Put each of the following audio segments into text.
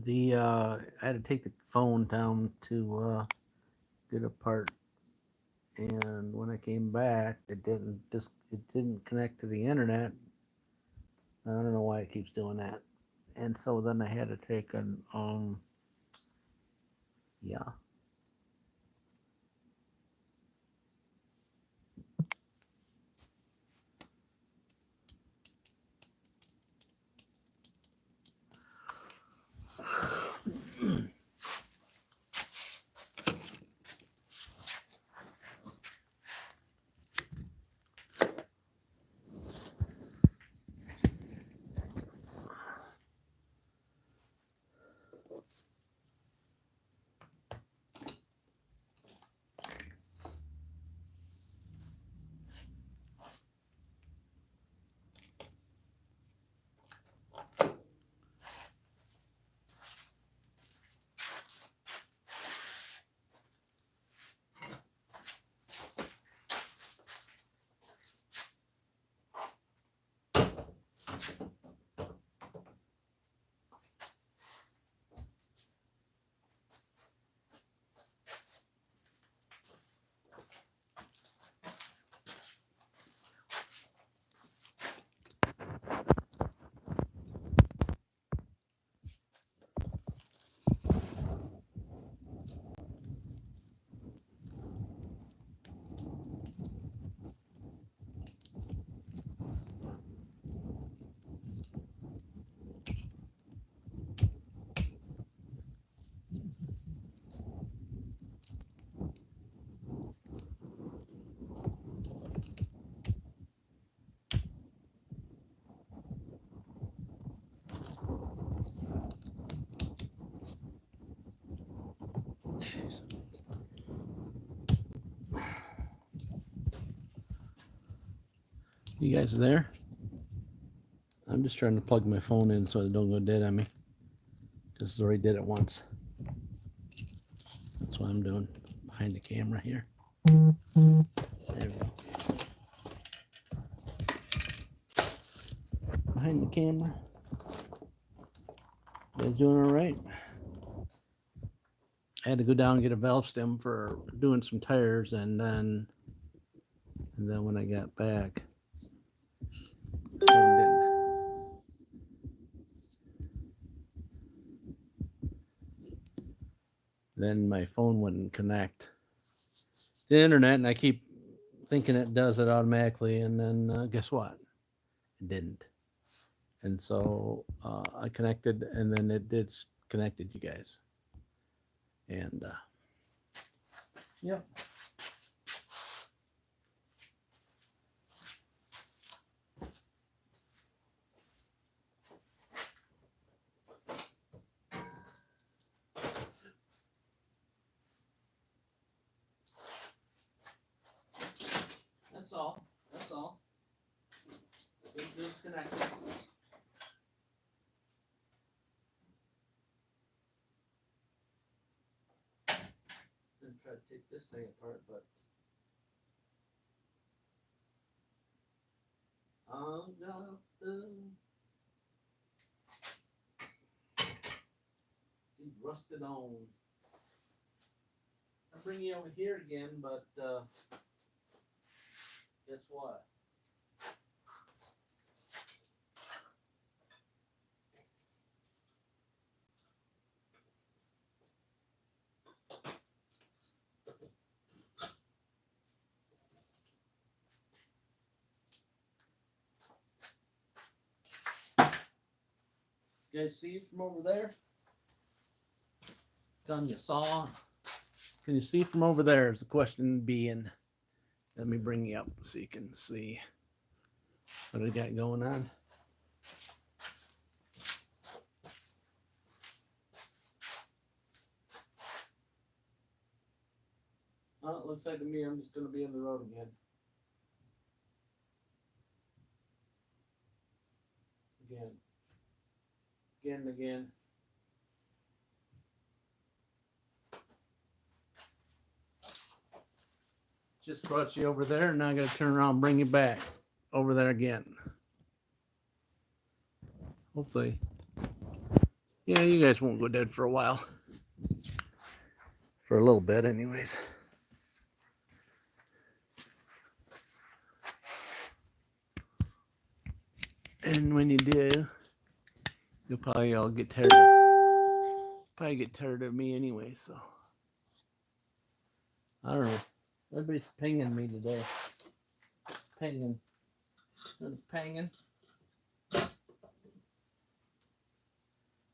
I had to take the phone down to get a part, and when I came back, it didn't connect to the internet. I don't know why it keeps doing that. And so then I had to take an yeah. You guys are there? I'm just trying to plug my phone in so it don't go dead on me. Because I already did it once. That's what I'm doing behind the camera here. There we go. Behind the camera. You guys doing all right? I had to go down and get a valve stem for doing some tires, and then when I got back, then my phone wouldn't connect to the internet, and I keep thinking it does it automatically, and then guess what? It didn't. And so I connected, and then it did connected you guys. And yep. That's all. That's all. It's disconnected. I'm gonna try to take this thing apart, but he's rusted on. I'll bring you over here again, but guess what? You guys see it from over there? Done you saw? Can you see from over there is the question being. Let me bring you up so you can see what I got going on. Well, it looks like to me I'm just going to be on the road again. Again and again. Just brought you over there, and now I got to turn around and bring you back over there again. Hopefully Yeah, you guys won't go dead for a while. For a little bit, anyways. And when you do, you'll probably all get tired of me anyway, so I don't know. Everybody's pinging me today. Pinging. Pinging.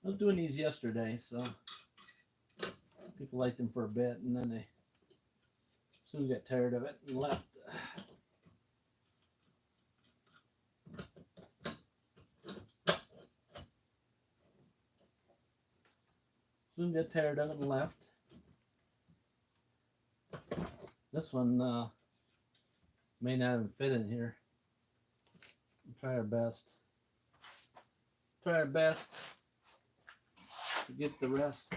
I was doing these yesterday, so people liked them for a bit, and then they soon got tired of it and left. Soon got tired of it and left. This one may not even fit in here. We'll try our best. Try our best to get the rest.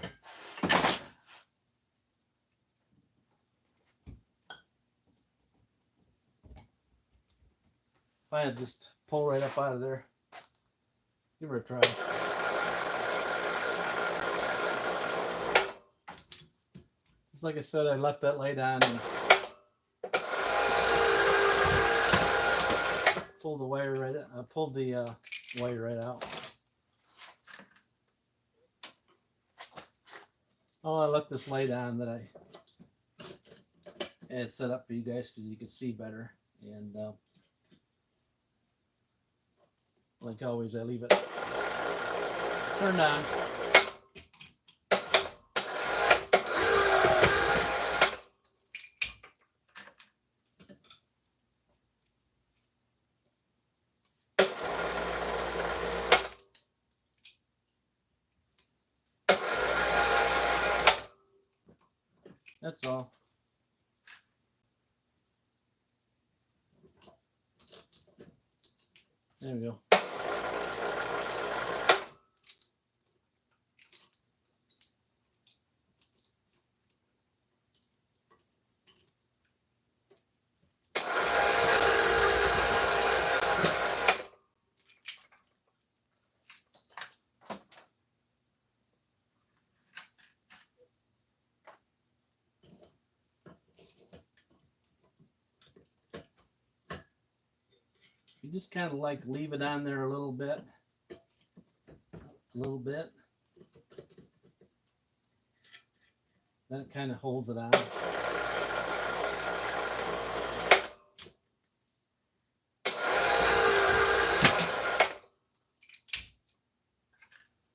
If I had just pull right up out of there, give her a try. Just like I said, I left that light on and pulled the wire right out. I pulled the wire right out. Oh, I left this light on that I had set up for you guys because you could see better. And like always, I leave it turned on. That's all. There we go. You just kind of like leave it on there a little bit. Then it kind of holds it on.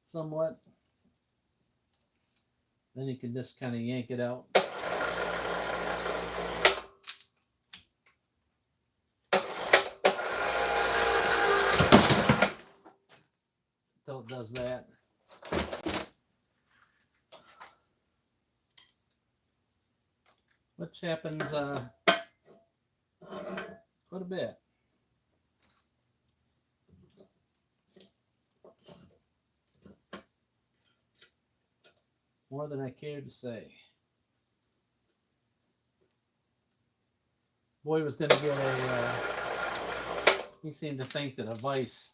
Somewhat. Then you can just kind of yank it out. Until it does that. Which happens quite a bit. More than I care to say. Boy was going to get a, he seemed to think that a vise,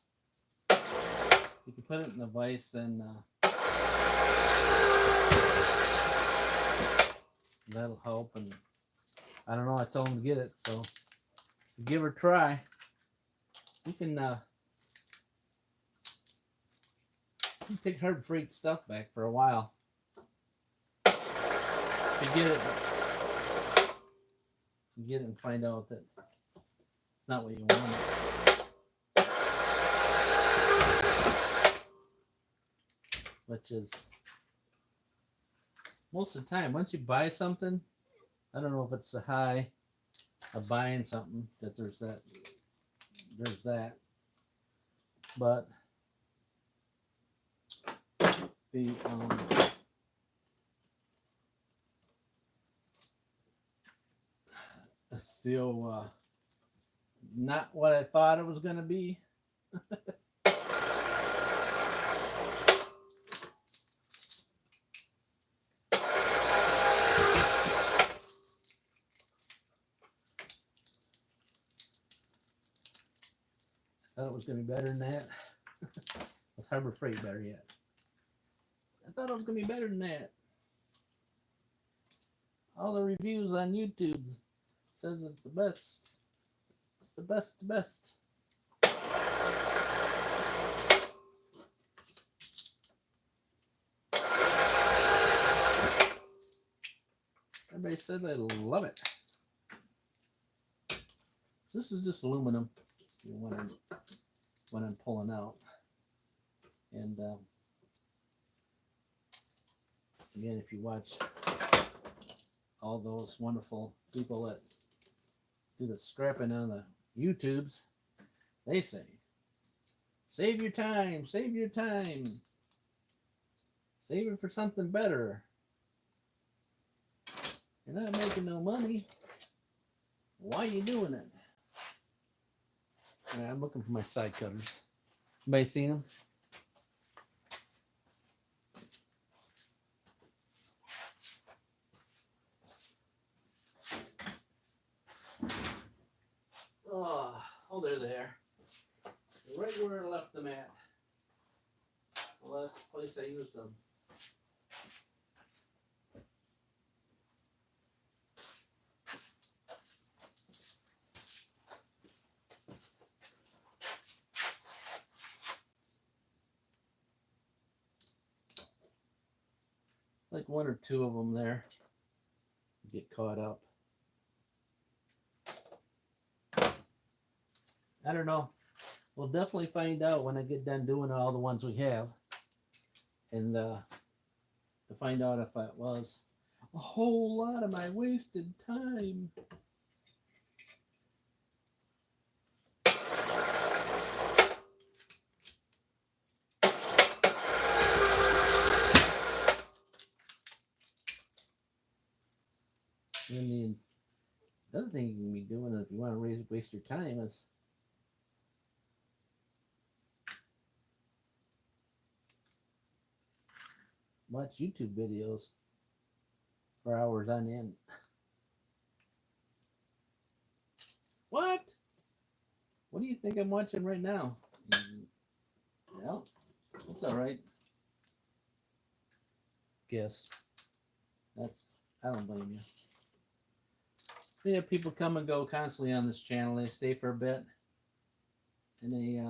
you can put it in a vise, then that'll help. And I don't know, I told him to get it, so give her a try. You can take Herb Freak's stuff back for a while. To get it and find out that it's not what you want. Which is most of the time, once you buy something, I don't know if it's a high of buying something that there's that, but the still not what I thought it was going to be. I thought it was going to be better than that. With Harbor Freight better yet. thought it was gonna be better than that. All the reviews on YouTube says it's the best. It's the best. Everybody said they love it. So this is just aluminum when I'm pulling out. And again, if you watch all those wonderful people that do the scrapping on the YouTubes, they say, save your time, save your time. Save it for something better. You're not making no money. Why are you doing it? All right, I'm looking for my side cutters. Anybody seen them? Oh, they're there. Right where I left them at. The last place I used them. Like one or two of them there. Get caught up. I don't know. We'll definitely find out when I get done doing all the ones we have. And to find out if it was a whole lot of my wasted time. And the other thing you can be doing if you want to waste your time is watch YouTube videos for hours on end. What? What do you think I'm watching right now? Well, it's all right. Guess. I don't blame you. We have people come and go constantly on this channel. They stay for a bit, and they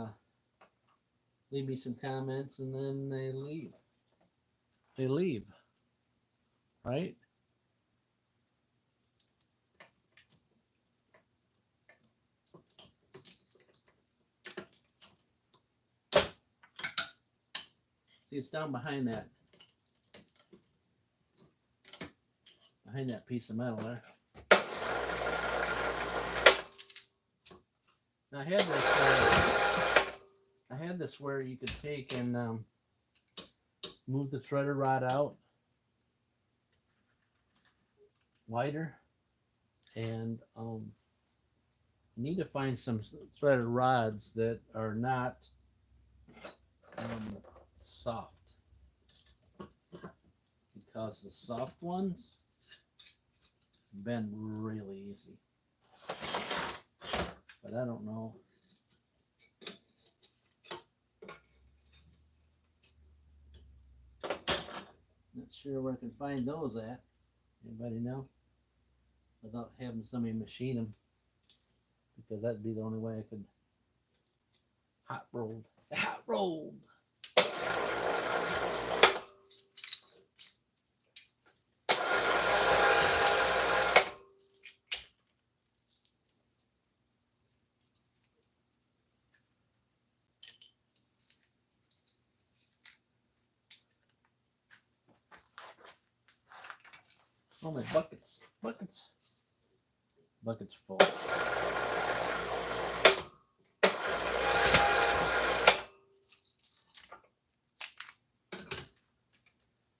leave me some comments, and then they leave. They leave, right? See, it's down behind that piece of metal there. Now I had this where you could take and move the threaded rod out wider, and you need to find some threaded rods that are not soft, because the soft ones bend really easy. But I don't know. Not sure where I can find those at. Anybody know? Without having somebody machine them, because that'd be the only way I could hot rolled. Oh, my buckets full.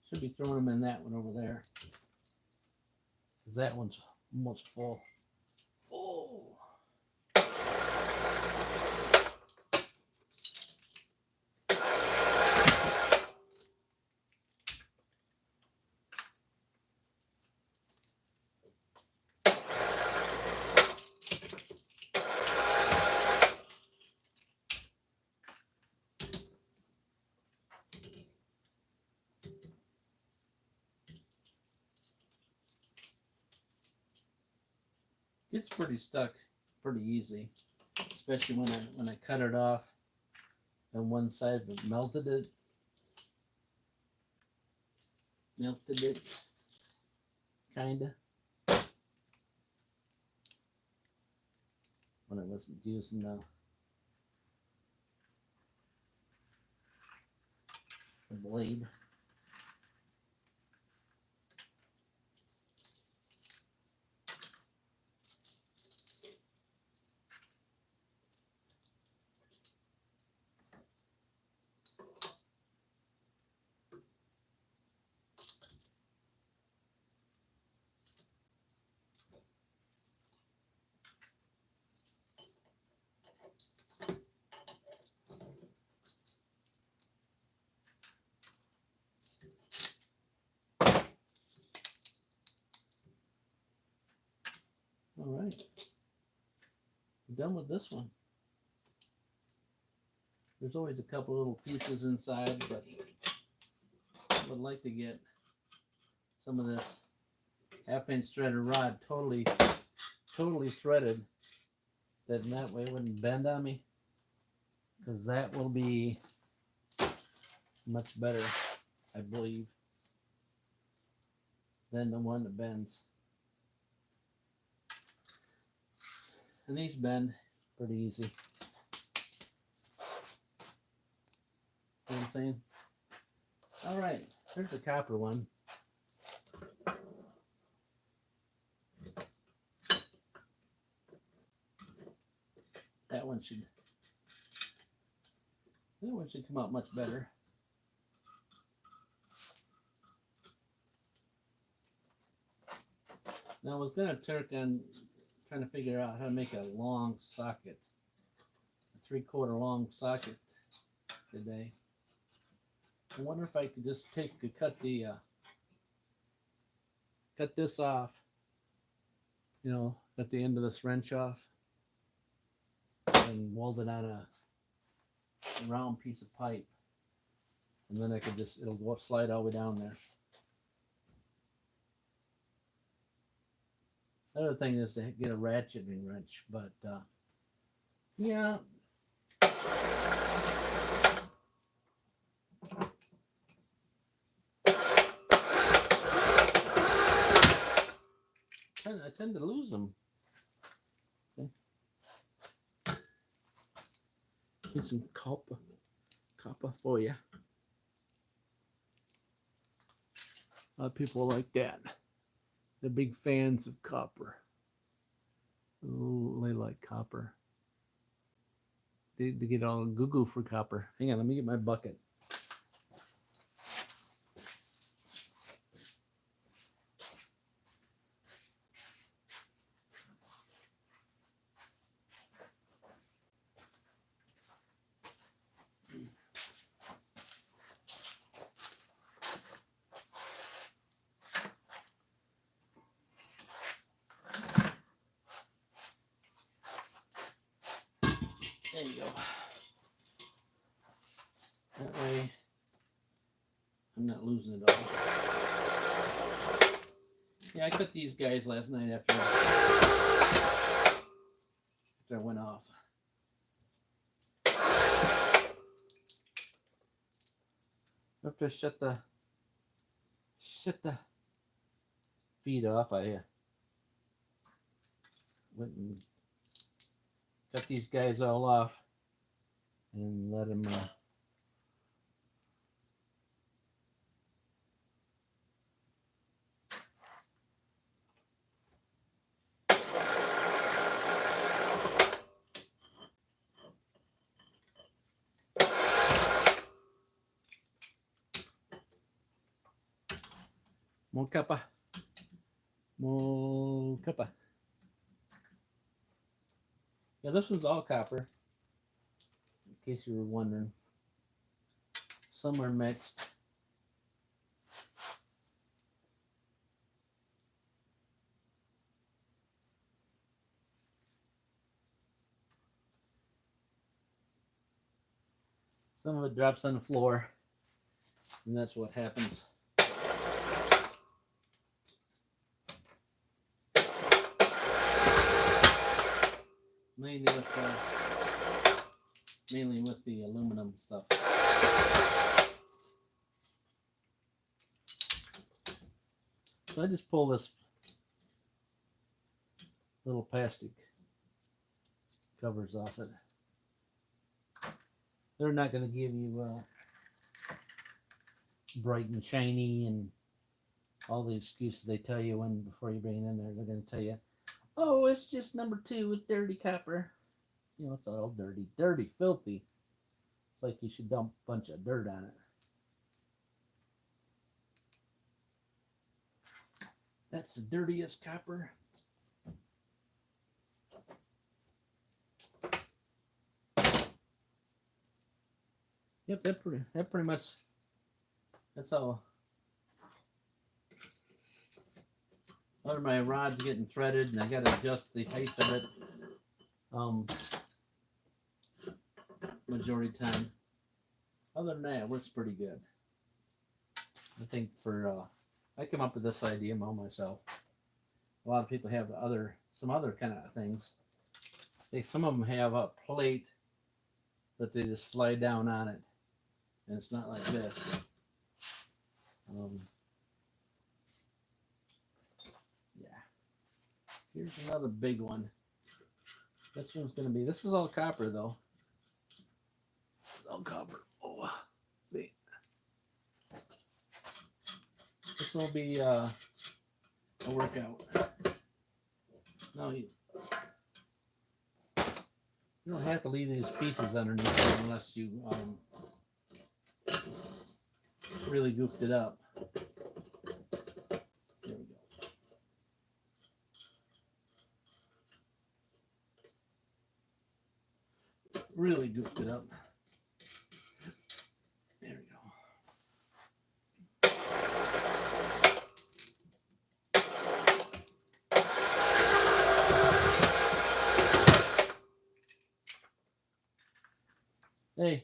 Should be throwing them in that one over there. That one's almost full. Gets pretty stuck pretty easy, especially when I cut it off on one side, but melted it, kinda, when I wasn't using the blade. All right, I'm done with this one. There's always a couple little pieces inside, but I would like to get some of this 1/2-inch threaded rod totally threaded, that way it wouldn't bend on me, because that will be much better, I believe, than the one that bends. And these bend pretty easy. You know what I'm saying? All right, here's the copper one. That one should come out much better. Now I was gonna work on trying to figure out how to make a long socket, a 3/4 long socket today. I wonder if I could just cut this off, you know, at the end of this wrench off, and weld it on a round piece of pipe, and then I could just, it'll go slide all the way down there. The other thing is to get a ratcheting wrench, but yeah. I tend to lose them. See? Here's some copper for you. A lot of people like that. They're big fans of copper. Ooh, they like copper. They get all goo-goo for copper. Hang on, let me get my bucket. There you go. That way, I'm not losing it all. Yeah, I cut these guys last night after I went off. After I shut the feed off, I went and cut these guys all off and let them more copper. Yeah, this one's all copper, in case you were wondering. Some are mixed. Some of it drops on the floor, and that's what happens. mainly with the aluminum stuff. So I just pull this little plastic covers off it. They're not going to give you bright and shiny and all the excuses they tell you when before you bring it in there. They're going to tell you, oh, it's just number 2 with dirty copper. You know, it's all dirty, filthy. It's like you should dump a bunch of dirt on it. That's the dirtiest copper. Yep, that pretty much, that's all. Other my rod's getting threaded, and I got to adjust the height of it. Majority time. Other than that, it works pretty good. I think I came up with this idea all myself. A lot of people have some other kind of things. Some of them have a plate that they just slide down on it, and it's not like this. Yeah. Here's another big one. This is all copper though. It's all copper. Oh, see. This will be a workout. No, you don't have to leave these pieces underneath unless you really goofed it up. There we go. Really goofed it up. There we go. Hey,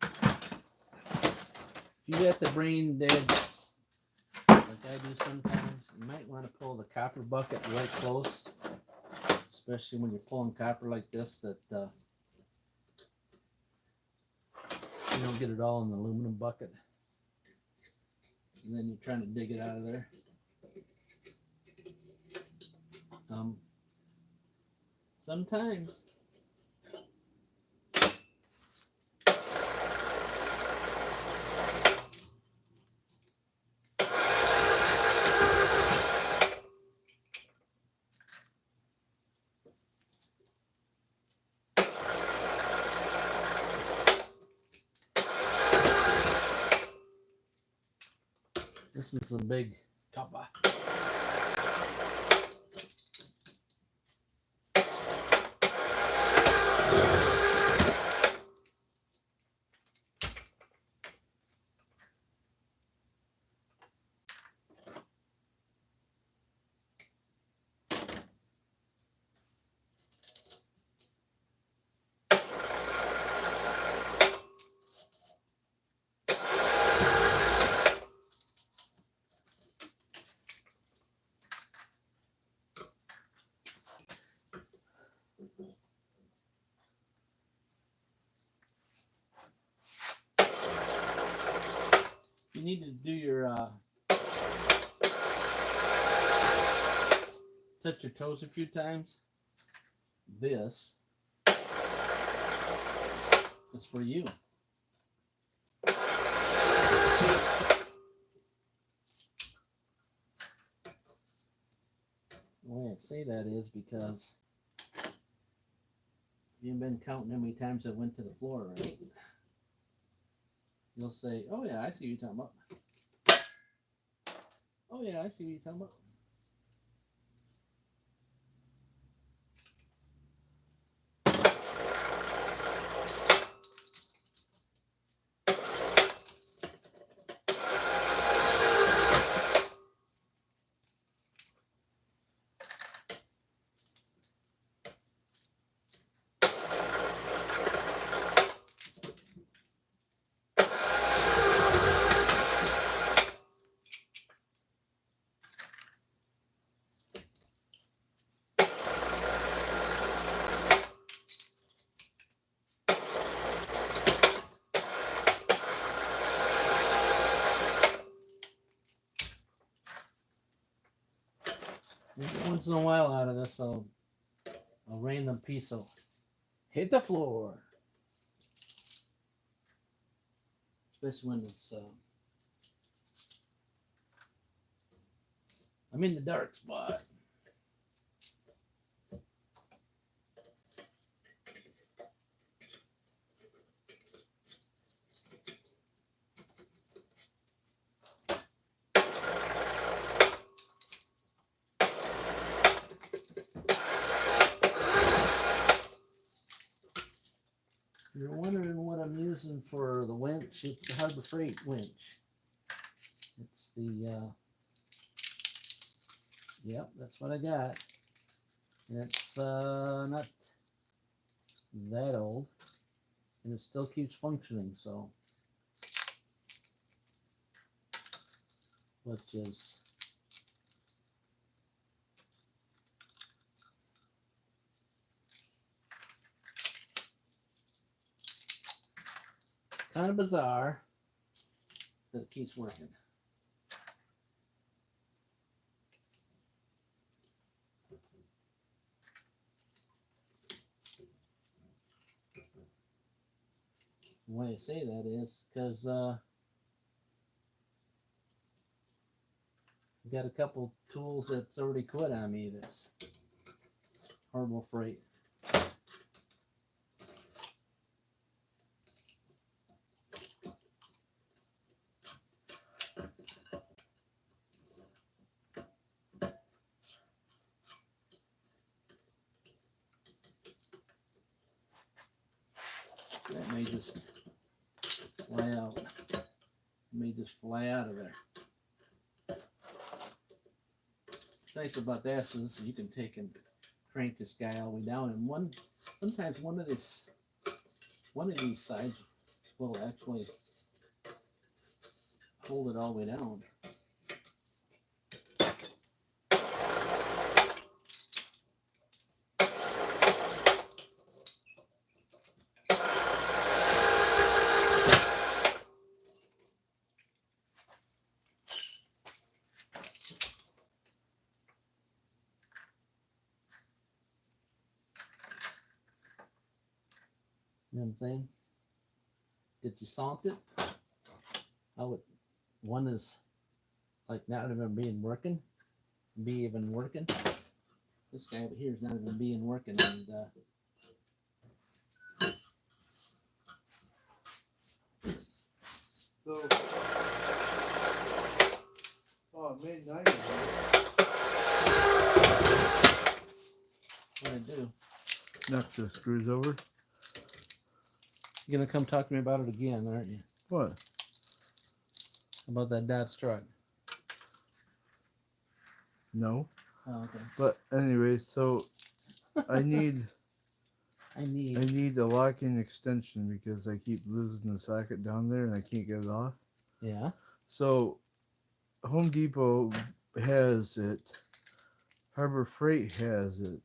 if you got the brain dead, like I do sometimes, you might want to pull the copper bucket right close, especially when you're pulling copper like this, that you don't get it all in the aluminum bucket, and then you're trying to dig it out of there. Sometimes. This is a big copper. You need to do your touch your toes a few times. This is for you. The way I say that is because you've been counting how many times I went to the floor, right? You'll say, oh yeah, I see what you're talking about. Oh yeah, I see what you're talking about. Once in a while out of this, I'll random piece will hit the floor. Especially when it's I'm in the dark spot. You're wondering what I'm using for the winch. It's the Harbor Freight winch. It's the, yep, that's what I got. And it's not that old. And it still keeps functioning, so. Which is kind of bizarre that it keeps working. The way I say that is because I got a couple tools that's already quit on me. That's Harbor Freight. That may just fly out. May just fly out of there. What's nice about this is you can take and crank this guy all the way down, and sometimes one of these sides will actually hold it all the way down. You know what I'm saying? Did you salt it? One is like not even working. This guy over here is not even working, and So, midnight. what I do? Knock the screws over. You're gonna come talk to me about it again, aren't you? What? About that Dodge truck. No. Oh, okay. But anyway, so I need I need. a locking extension because I keep losing the socket down there and I can't get it off. Yeah. So Home Depot has it. Harbor Freight has it.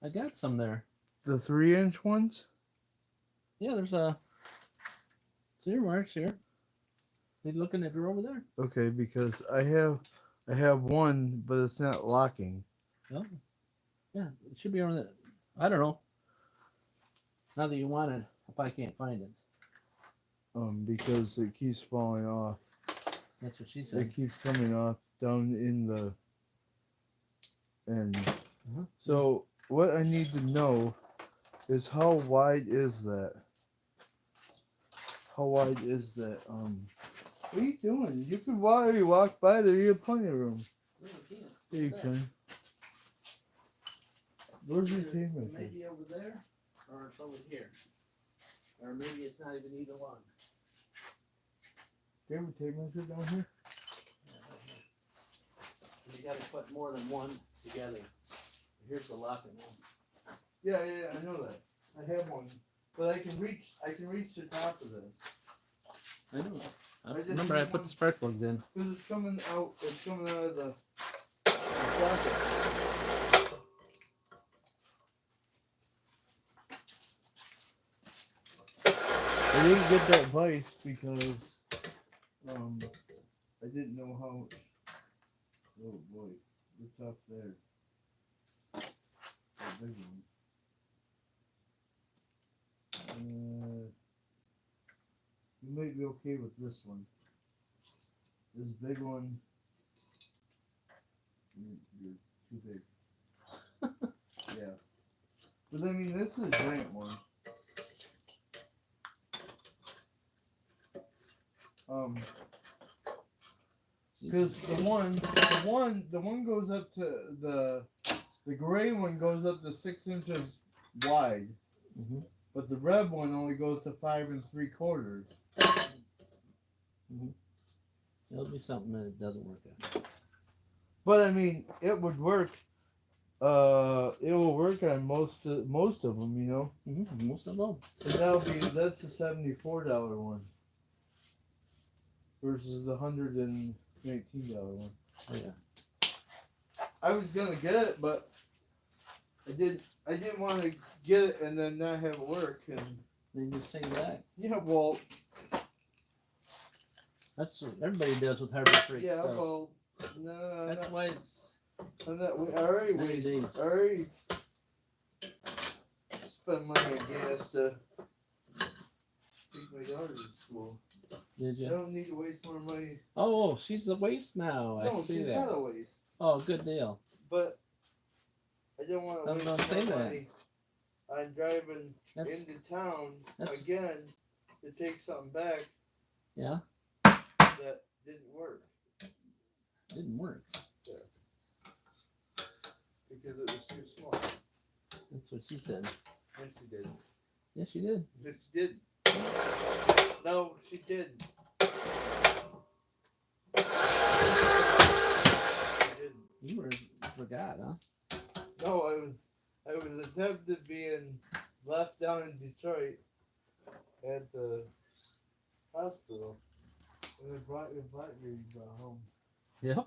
I got some there. The 3-inch ones? Yeah, there's a. It's earmarks here. You looking at her over there? Okay, because I have one, but it's not locking. Oh. Yeah, it should be on the. I don't know. Now that you want it, if I can't find it. Because it keeps falling off. That's what she said. It keeps coming off down in the end. Uh-huh. So what I need to know is how wide is that? How wide is that? What are you doing? You could walk by there. You have plenty of room. Really can't. Yeah, you can. Where's your tape measure? Maybe over there, or it's over here, or maybe it's not even either one. Do you have a tape measure down here? Yeah, right here. You got to put more than one together. Here's the locking one. Yeah, I know that. I have one, but I can reach the top of this. I know. I just remember I need put one. the spark plugs in. Because it's coming out of the socket. I didn't get that vise because I didn't know how. Oh boy, it's up there. big one. You might be okay with this one. This big one, you're too big. Yeah. But I mean, this is a giant one. Because the one goes up to the gray one goes up to 6 inches wide, but the red one only goes to 5 3/4. It'll be something that it doesn't work out. But I mean, it would work. It will work on most of them, you know. Most of them. And that's the $74 one versus the $119 one. Oh, yeah. I was gonna get it, but I didn't want to get it and then not have it work. And Then you just take it back. yeah, well, That's what everybody does with Harbor Freight yeah, stuff. well, no, That's why it's I'm not. I already 90 wasted. days. I already spent money on gas to take my daughter to school. Did I you? don't need to waste more money. Oh, she's a waste now. No, I see she's that. not a waste. Oh, good deal. But I don't want to Don't waste say more that. money on driving That's, into town that's- again to take something back yeah, that didn't work didn't work. because it was too small. That's what she said. Yes, she did. Yes, she did. Yes, she did. No, she didn't. She didn't. You forgot, huh? No, I was attempted being left down in Detroit at the hospital, and they brought me home. Yep.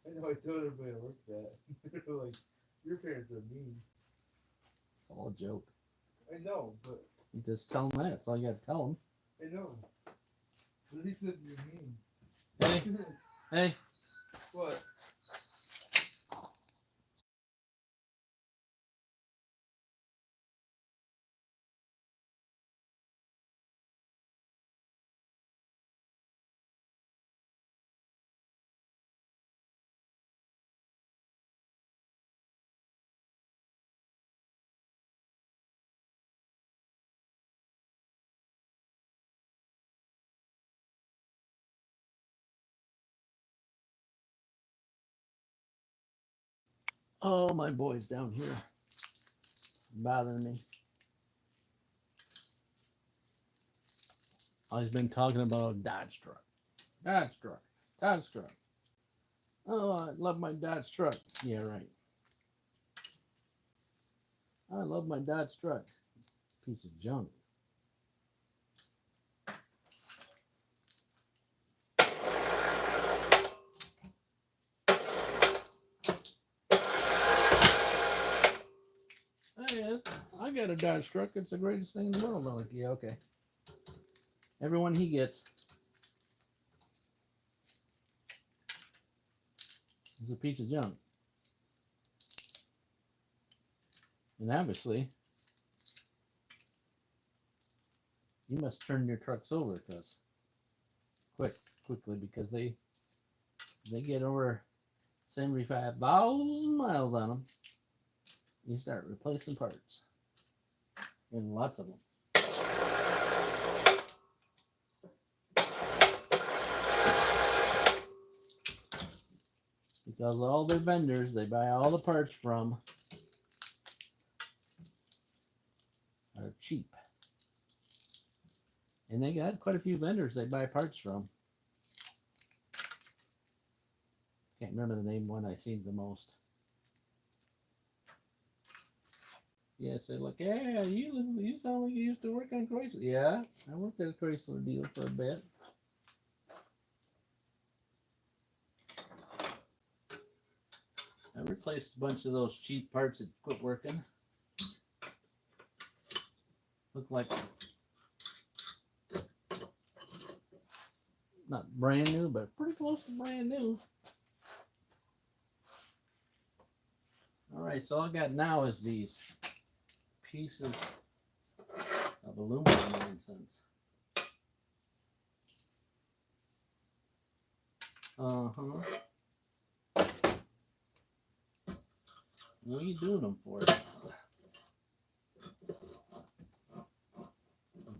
I know I told everybody I worked at. They were like, your parents are mean. It's all a joke. I know, but You just tell them that. That's all you got to tell them. I know. At least if you're mean. Hey, hey. What? Oh, my boy's down here bothering me. Oh, he's been talking about a Dodge truck. Dodge truck. Dodge truck. Oh, I love my Dodge truck. Yeah, right. I love my Dodge truck. Piece of junk. Hey, I got a Dodge truck. It's the greatest thing in the world. I'm like, yeah, okay. Everyone he gets is a piece of junk. And obviously, you must turn your trucks over quickly because they get over 75,000 miles on them. You start replacing parts, and lots of them. Because all their vendors they buy all the parts from are cheap. And they got quite a few vendors they buy parts from. Can't remember the name one I seen the most. Yes, they're like, yeah, you sound like you used to work on Chrysler. Yeah, I worked at a Chrysler deal for a bit. I replaced a bunch of those cheap parts that quit working. Look like not brand new, but pretty close to brand new. All right. right, so all I got now is these pieces of aluminum nonsense. Uh-huh. What are you doing them for?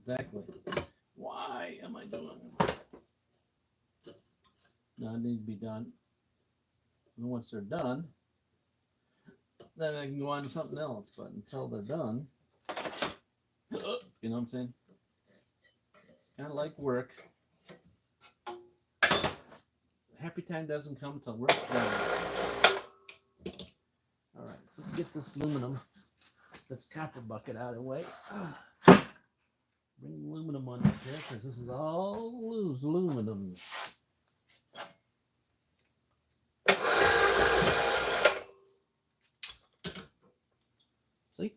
Exactly. Why am I doing them? No, it needs to be done. And once they're done, then I can go on to something else. But until they're done, you know what I'm saying? Kind of like work. Happy time doesn't come till work's done. All right, so let's get this aluminum, this copper bucket out of the way. Bring aluminum on here because this is all loose aluminum. See?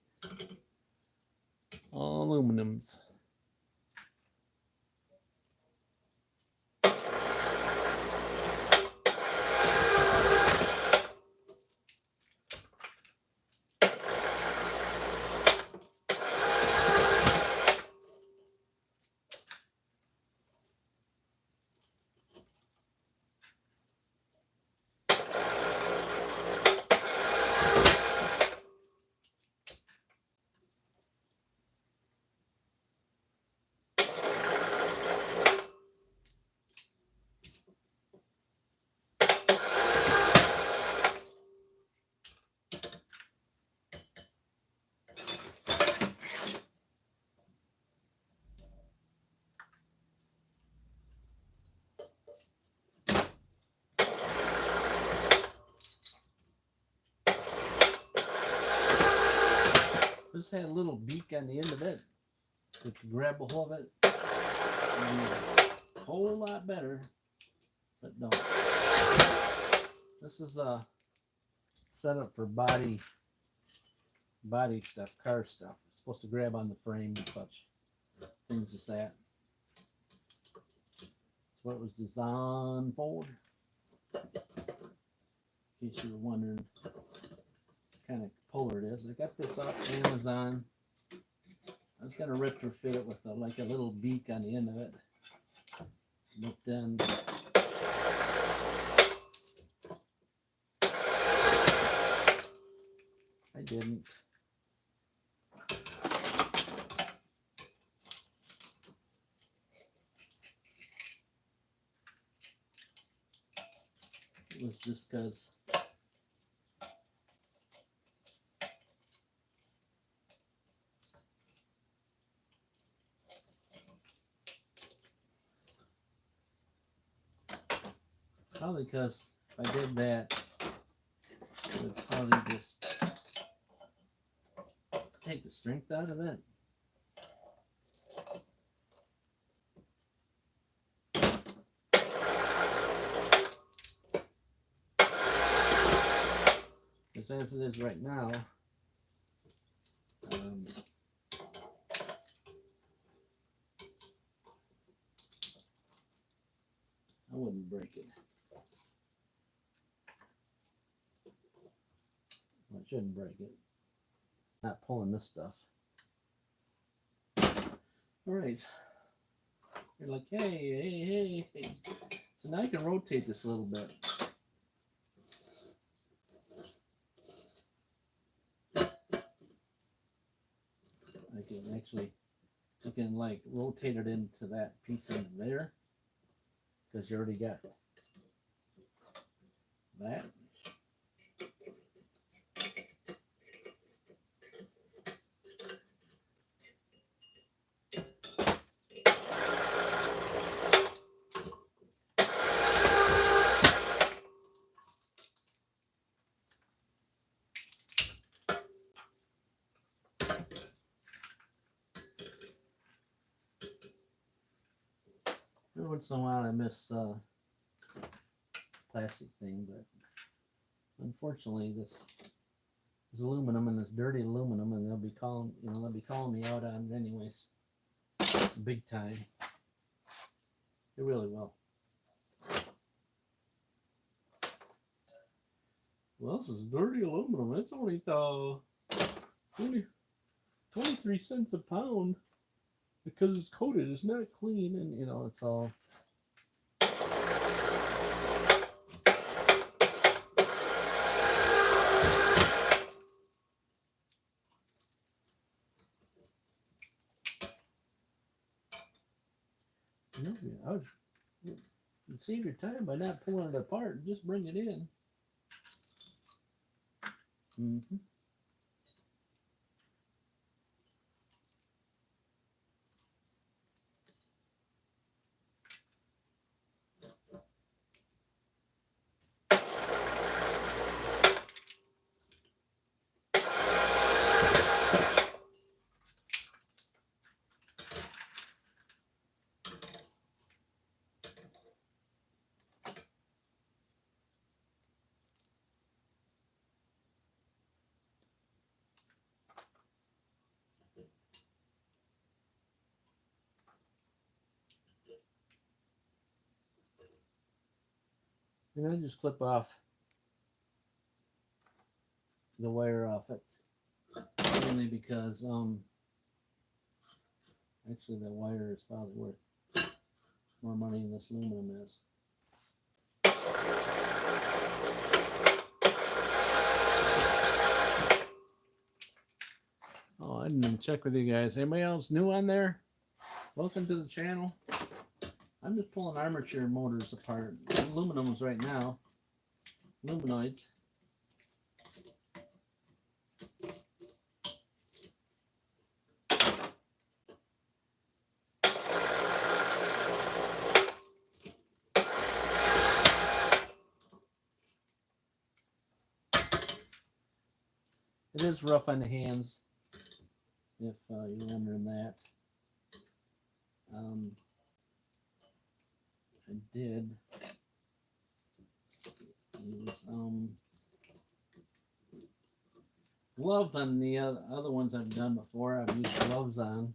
All aluminums. This had a little beak on the end of it. You could grab a hold of it. A whole lot better. But no. This is a setup for body stuff, car stuff. It's supposed to grab on the frame and such. Things as that. That's what it was designed for. In case you were wondering what kind of puller it is. I got this off Amazon. I was gonna retrofit it with like a little beak on the end of it. But then I didn't. It was just because probably because if I did that, it would probably just take the strength out of it. Because as it is right now, I wouldn't break it. I shouldn't break it. Not pulling this stuff. All right. You're like, hey. So now I can rotate this a little bit. I can like rotate it into that piece in there because you already got that. Every once in a while I miss plastic thing, but unfortunately this aluminum and this dirty aluminum, and they'll be calling me out on it anyways, big time. They really will. Well, this is dirty aluminum. It's only 23 cents a pound because it's coated. It's not clean, and you know it's all. I would save your time by not pulling it apart. Just bring it in. Mm-hmm. And then just clip off the wire off it. Mainly because actually the wire is probably worth more money than this aluminum is. Oh, I didn't even check with you guys. Anybody else new on there? Welcome to the channel. I'm just pulling armature motors apart. Aluminums right now. Aluminoids. It is rough on the hands, if you're wondering that. I did use gloves on the other ones I've done before. I've used gloves on.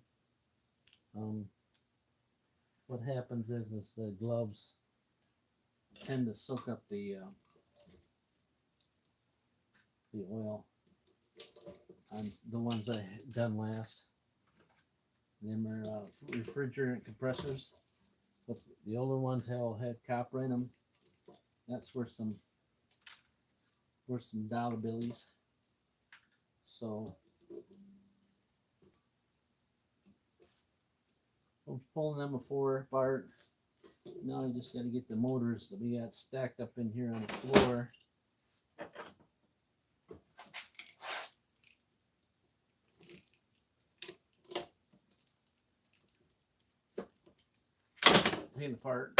What happens is the gloves tend to soak up the oil on the ones I done last. Them are refrigerant compressors, but the older ones had copper in them. That's worth some dollar billies. So I was pulling them apart. Now I just got to get the motors that we got stacked up in here on the floor. Taken apart.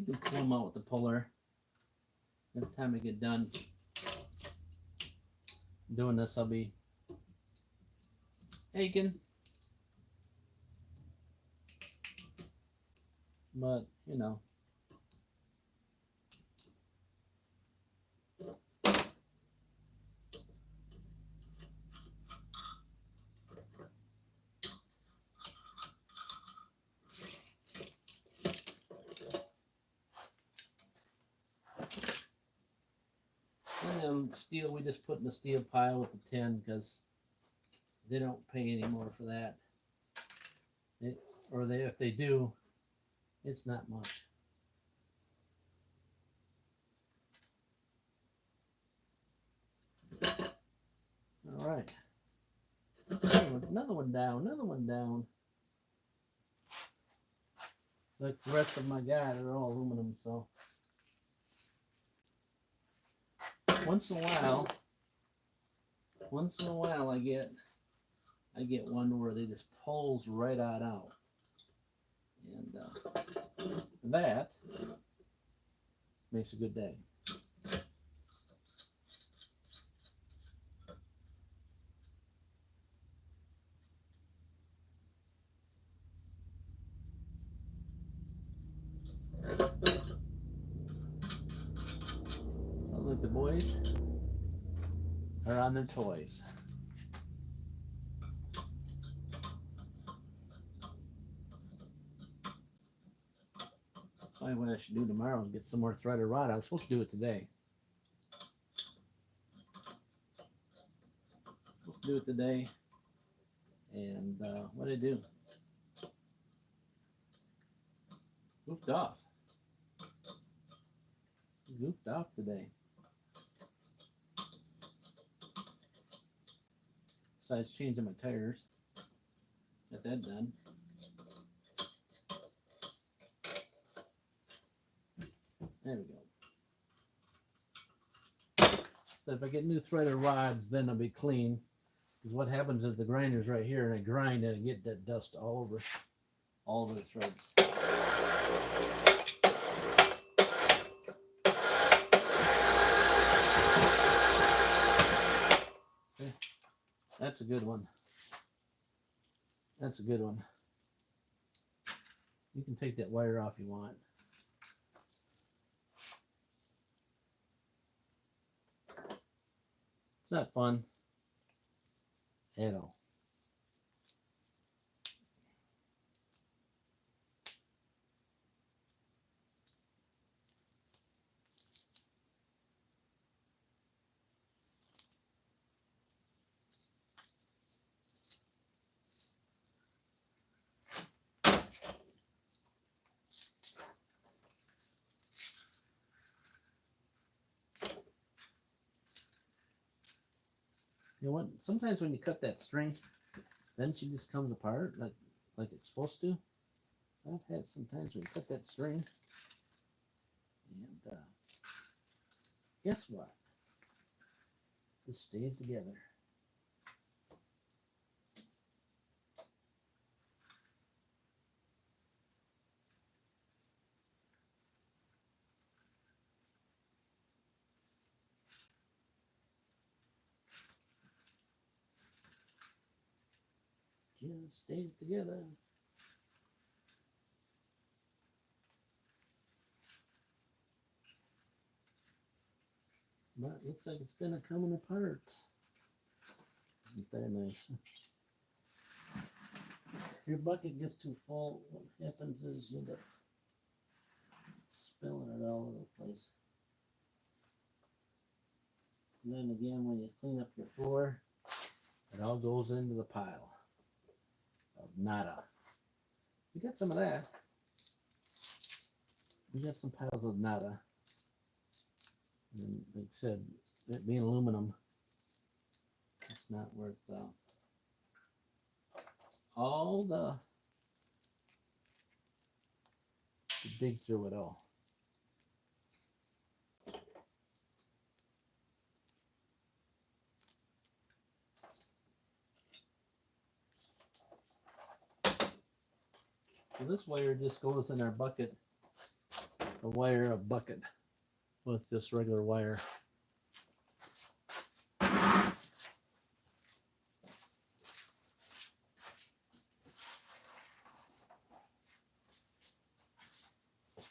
You can pull them out with the puller. Every time I get done doing this, I'll be aching. But, you know. And steel, we just put in the steel pile with the tin because they don't pay anymore for that. If they do, it's not much. All right. Another one down. Like the rest of my guy, they're all aluminum, so once in a while I get one where they just pulls right out. And that makes a good day. Sounds like the boys are on their toys. Probably what I should do tomorrow is get some more threaded rod. I was supposed to do it today. And what did I do? Goofed off. Goofed off today. Besides changing my tires. Got that done. There we go. So if I get new threaded rods, then I'll be clean. Because what happens is the grinder's right here, and I grind and I get that dust all over the threads. See? That's a good one. That's a good one. You can take that wire off if you want. It's not fun at all. You know what? Sometimes when you cut that string, then she just comes apart like it's supposed to. I've had sometimes when you cut that string, and guess what? This stays together. Just stays together. But it looks like it's gonna come apart. Isn't that nice? If your bucket gets too full, what happens is you end up spilling it all over the place. And then again, when you clean up your floor, it all goes into the pile of nada. We got some of that. We got some piles of nada. And like I said, it being aluminum, it's not worth all the to dig through it all. So this wire just goes in our bucket, a wire of bucket with this regular wire.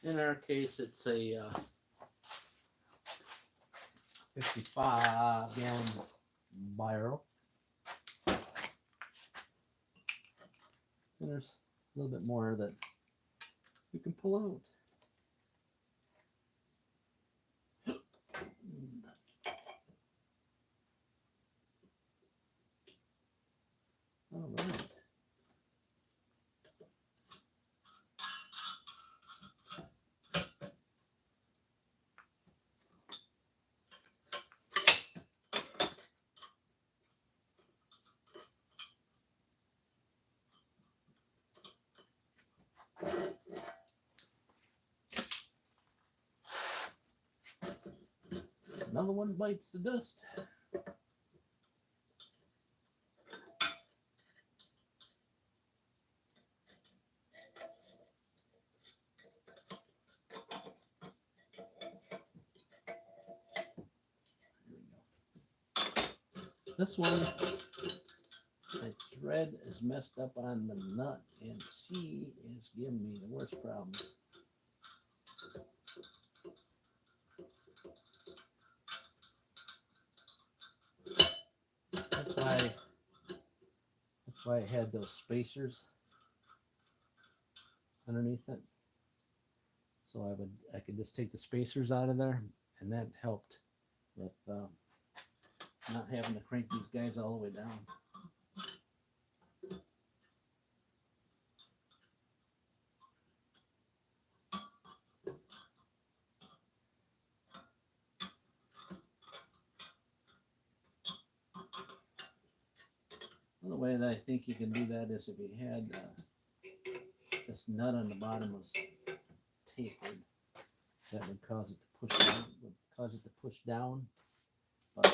In our case, it's a 55-gallon barrel. And there's a little bit more that you can pull out. All right. Another one bites the dust. This one, the thread is messed up on the nut, and she is giving me the worst problems. That's why I had those spacers underneath it. So I could just take the spacers out of there, and that helped with not having to crank these guys all the way down. Another way that I think you can do that is if you had this nut on the bottom was tapered, that would cause it to push down. Would cause it to push down. But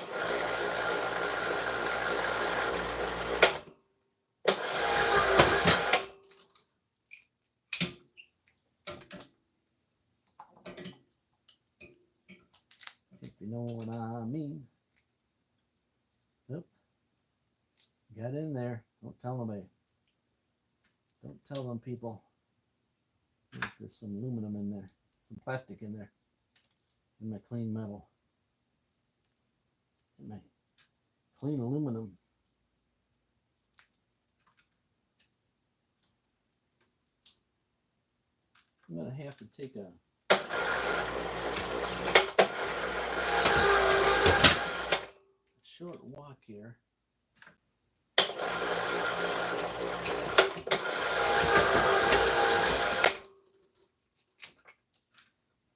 if you know what I mean. Oop. Got in there. Don't tell them. Don't tell them, people. There's some aluminum in there, some plastic in there, in my clean metal, in my clean aluminum. I'm gonna have to take a short walk here.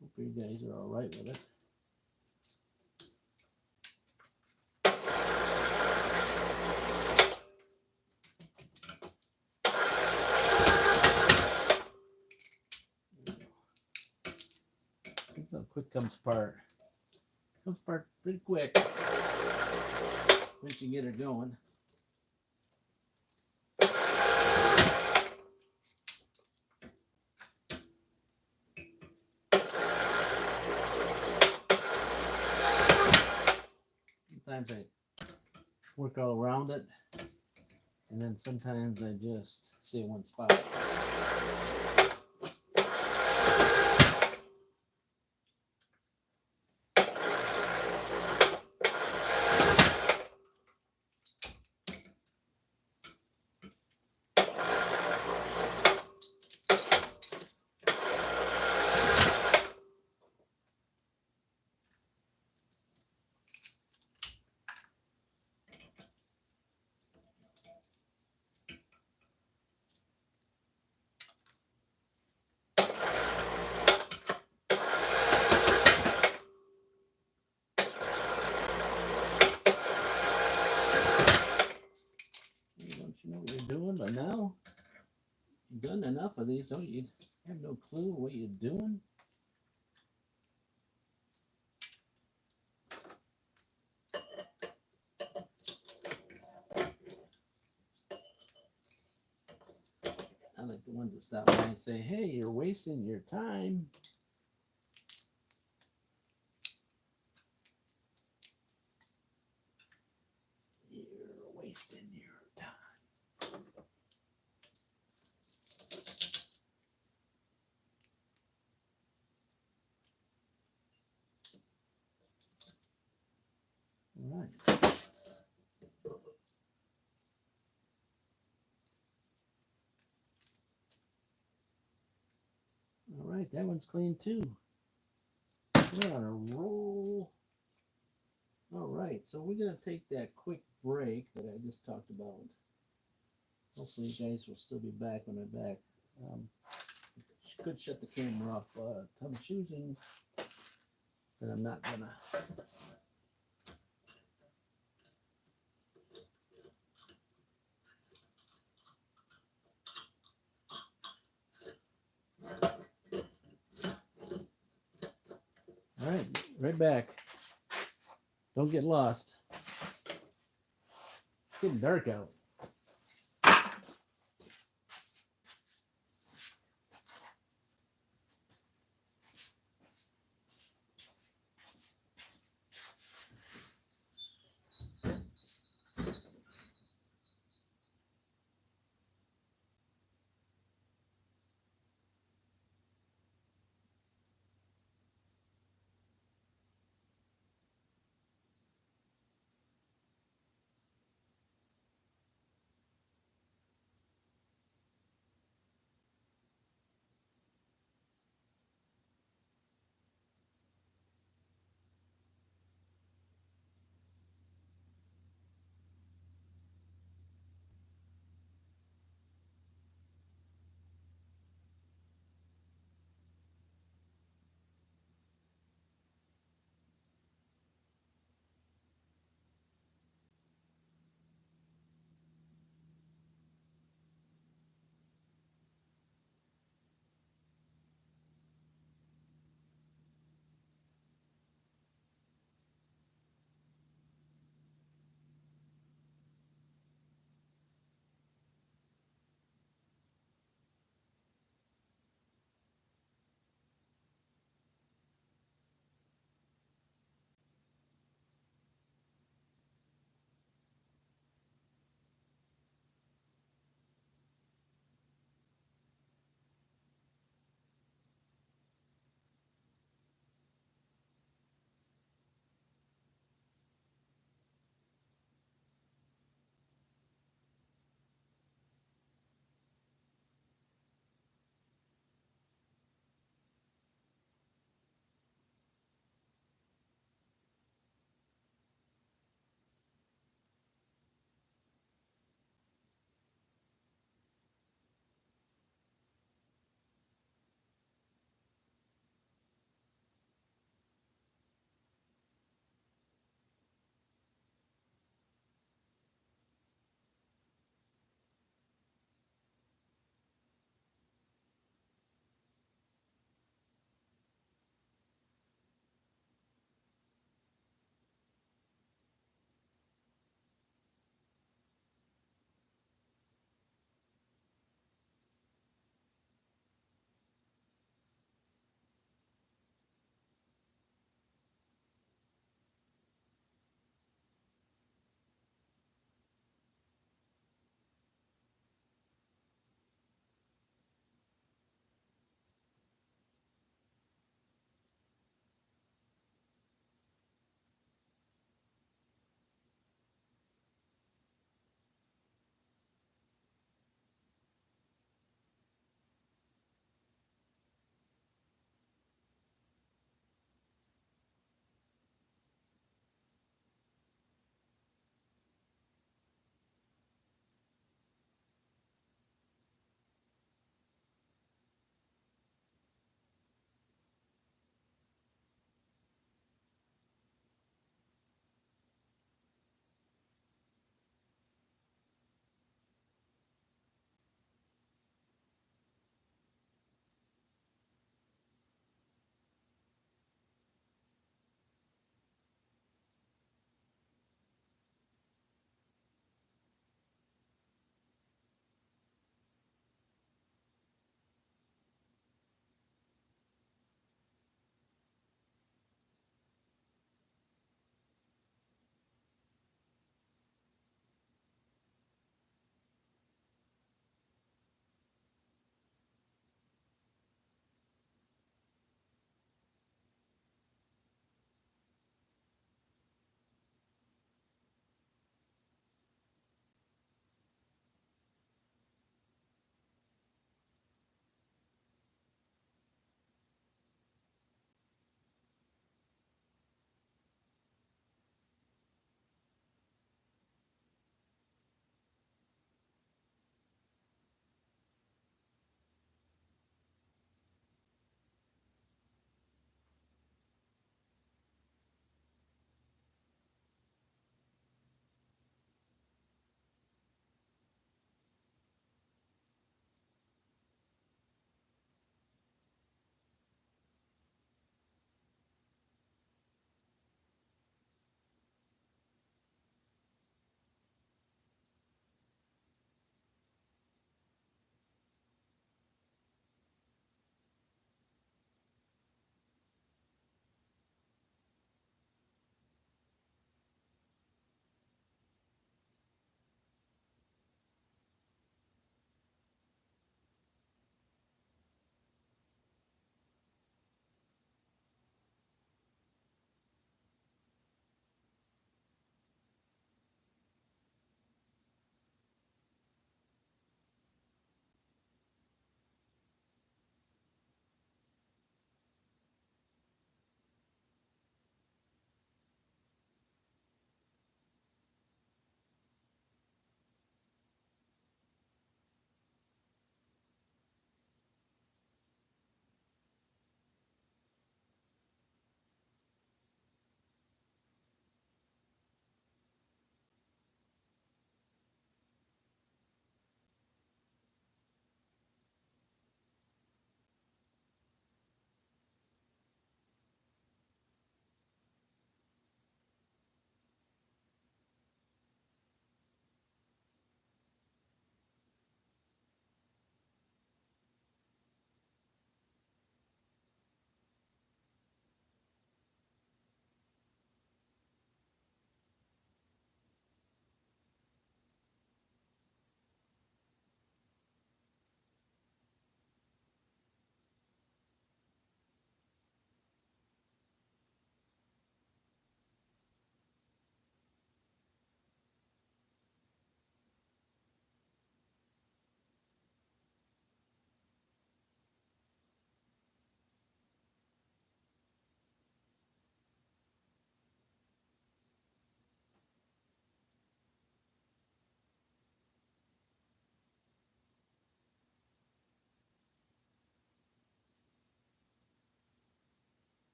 Hope you guys are all right with it. That's how quick comes apart. Comes apart pretty quick once you get her going. Sometimes I work all around it, and then sometimes I just stay in one spot. Don't you know what you're doing by now? You've done enough of these, don't you? You have no clue what you're doing. I like the ones that stop by and say, hey, you're wasting your time. You're wasting your time. All right. All right, that one's clean too. We're on a roll. All right, so we're going to take that quick break that I just talked about. Hopefully you guys will still be back when I'm back. Could shut the camera off, but I'm choosing that I'm not going to. All right, right back. Don't get lost. It's getting dark out.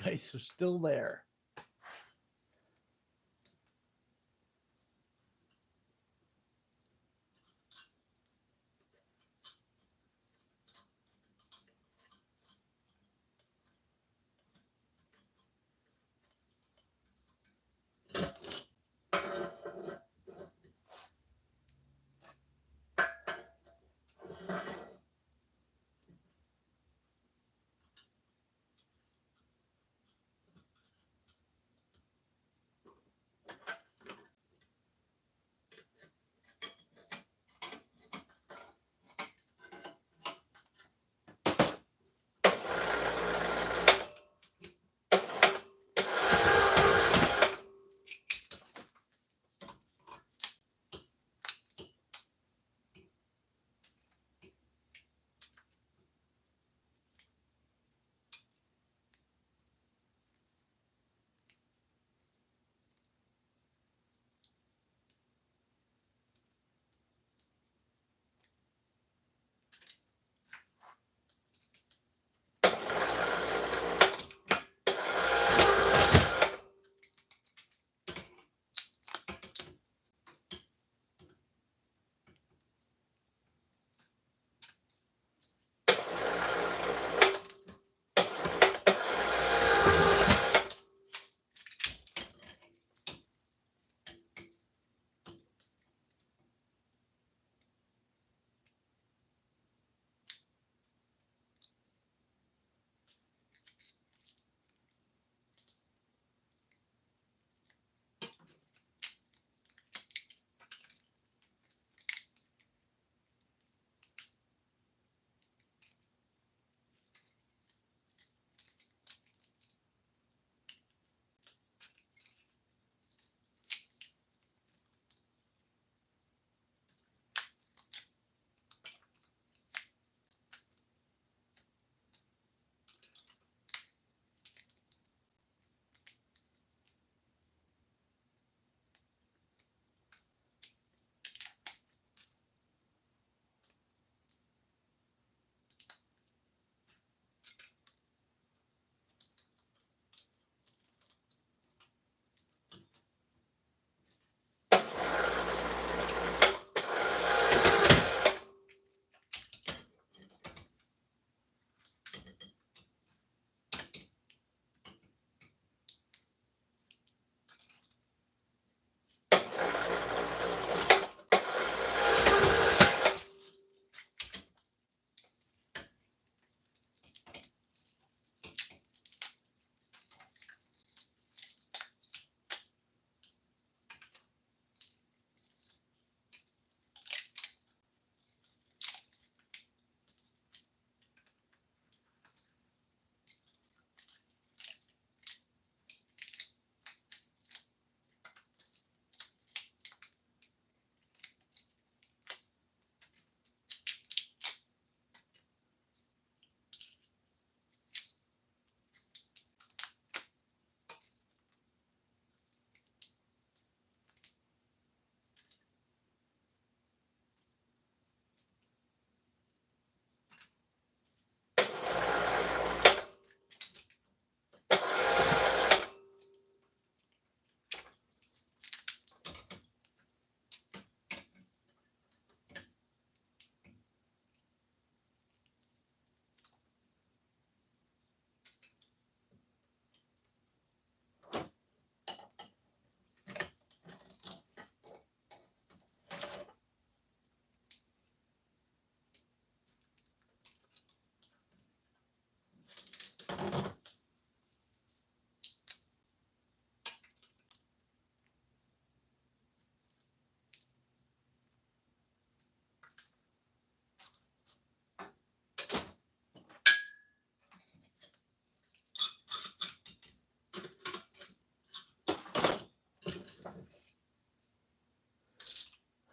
guys are still there.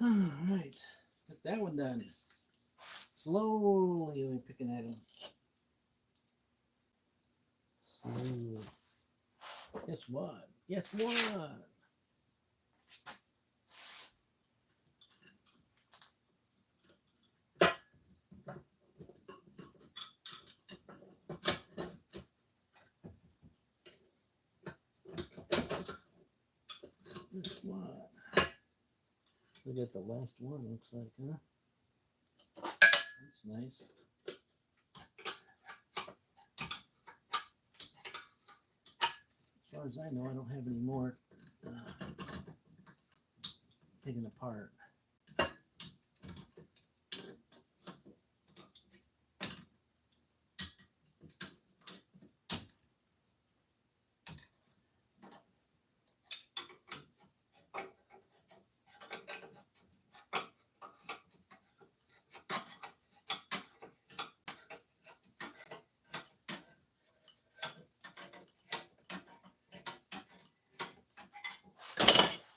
All right, get that one done. Slowly, we're picking at him. Slowly. Guess what? Guess what? We got the last one, looks like, huh? That's nice. As far as I know, I don't have any more taken apart.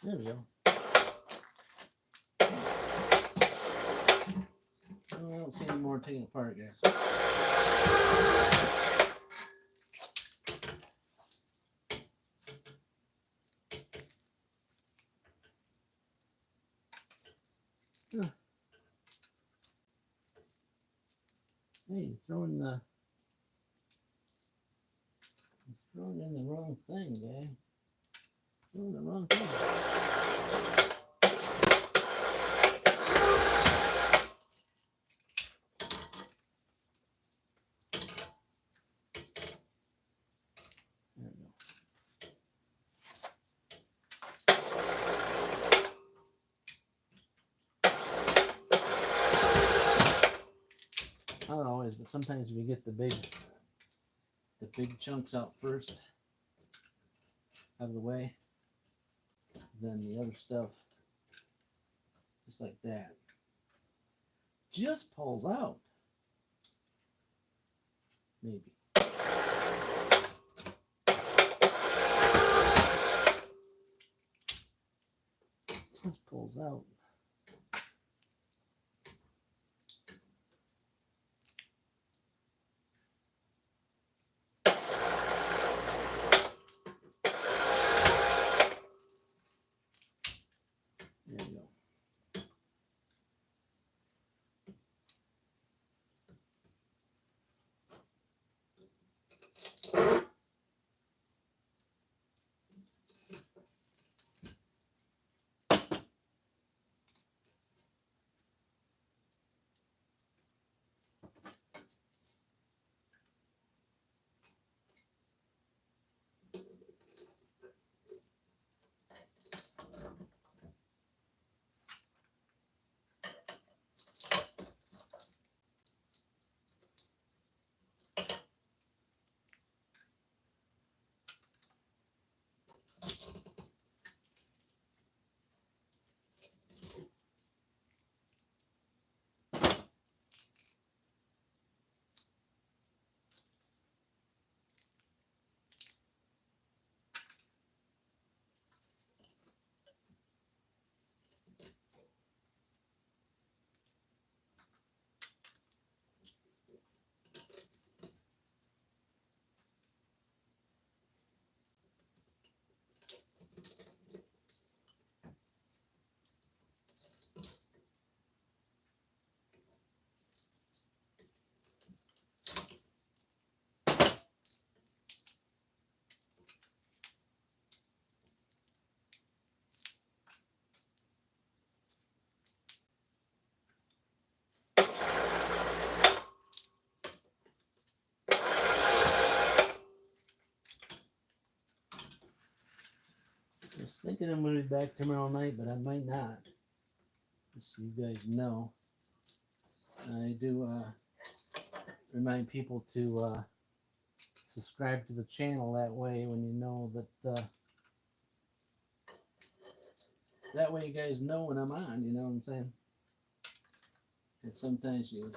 There we go. Oh, I don't see any more taking apart, guys. Huh. Hey, throwing in the wrong thing, guy. Throwing the wrong thing. There we go. Not always, but sometimes if you get the big chunks out first, out of the way, then the other stuff, just like that, just pulls out. Maybe. Just pulls out. There you go. I was thinking I'm going to be back tomorrow night, but I might not. Just so you guys know. I do remind people to subscribe to the channel. That way, when you know that way you guys know when I'm on, you know what I'm saying? And sometimes you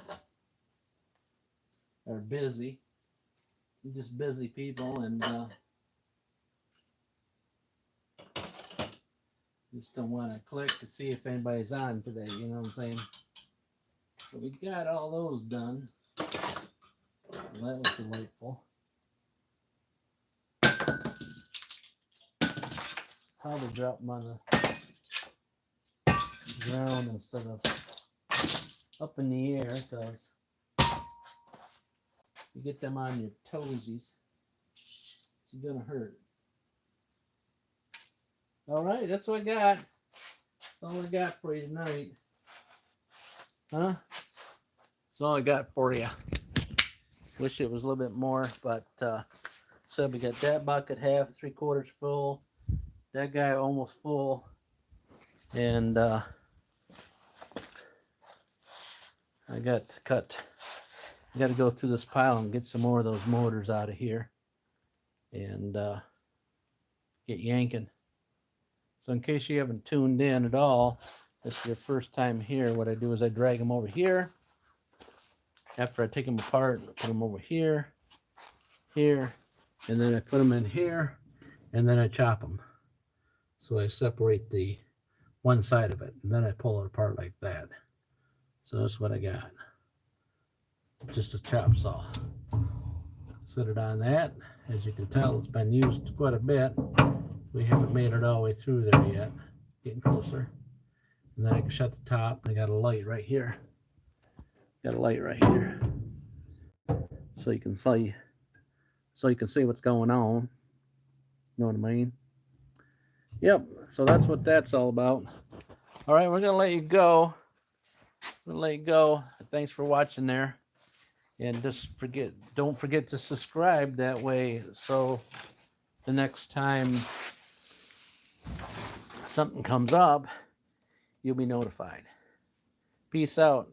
are busy. You're just busy people, and just don't want to click to see if anybody's on today, you know what I'm saying? But we got all those done. Well, that was delightful. How to drop them on the ground instead of up in the air, because you get them on your toesies, it's gonna hurt. All right, that's what I got. That's all I got for you tonight. Huh? That's all I got for you. Wish it was a little bit more, but so we got that bucket half, 3/4 full. That guy almost full. And I got to cut. I got to go through this pile and get some more of those motors out of here and get yanking. So in case you haven't tuned in at all, this is your first time here, what I do is I drag them over here. After I take them apart, I put them over here, here, and then I put them in here, and then I chop them. So I separate the one side of it, and then I pull it apart like that. So that's what I got. Just a chop saw. Set it on that. As you can tell, it's been used quite a bit. We haven't made it all the way through there yet. Getting closer. And then I can shut the top. I got a light right here. Got a light right here. So you can see what's going on. Know what I mean? Yep. So that's what that's all about. All right, we're gonna let you go. Thanks for watching there. And don't forget to subscribe that way so the next time something comes up, you'll be notified. Peace out.